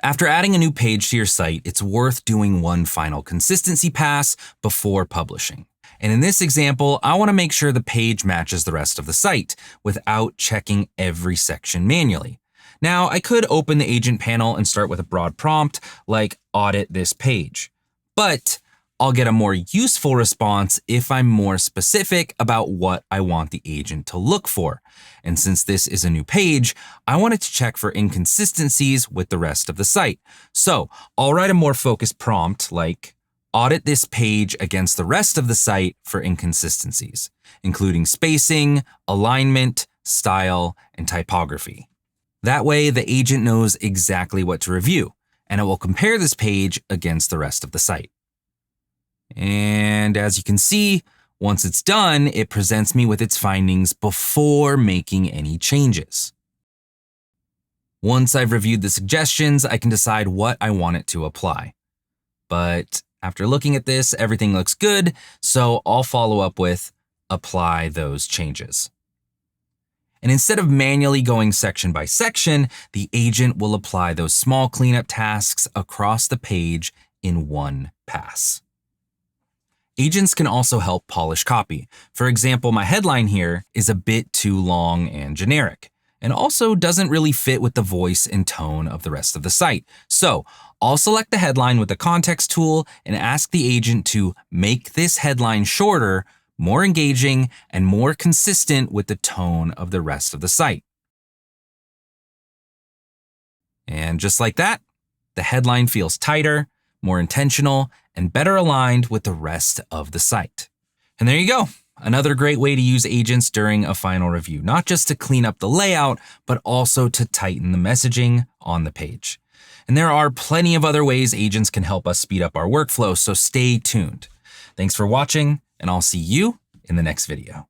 After adding a new page to your site, it's worth doing one final consistency pass before publishing. And in this example, I want to make sure the page matches the rest of the site without checking every section manually. Now, I could open the agent panel and start with a broad prompt like audit this page, but I'll get a more useful response if I'm more specific about what I want the agent to look for. And since this is a new page, I wanted to check for inconsistencies with the rest of the site. So I'll write a more focused prompt like audit this page against the rest of the site for inconsistencies, including spacing, alignment, style, and typography. That way, the agent knows exactly what to review, and it will compare this page against the rest of the site. And as you can see, once it's done, it presents me with its findings before making any changes. Once I've reviewed the suggestions, I can decide what I want it to apply. But after looking at this, everything looks good, so I'll follow up with apply those changes. And instead of manually going section by section, the agent will apply those small cleanup tasks across the page in one pass. Agents can also help polish copy. For example, my headline here is a bit too long and generic, and also doesn't really fit with the voice and tone of the rest of the site. So I'll select the headline with the context tool and ask the agent to make this headline shorter, more engaging, and more consistent with the tone of the rest of the site. And just like that, the headline feels tighter, more intentional, and better aligned with the rest of the site. And there you go. Another great way to use agents during a final review, not just to clean up the layout, but also to tighten the messaging on the page. And there are plenty of other ways agents can help us speed up our workflow, so stay tuned. Thanks for watching, and I'll see you in the next video.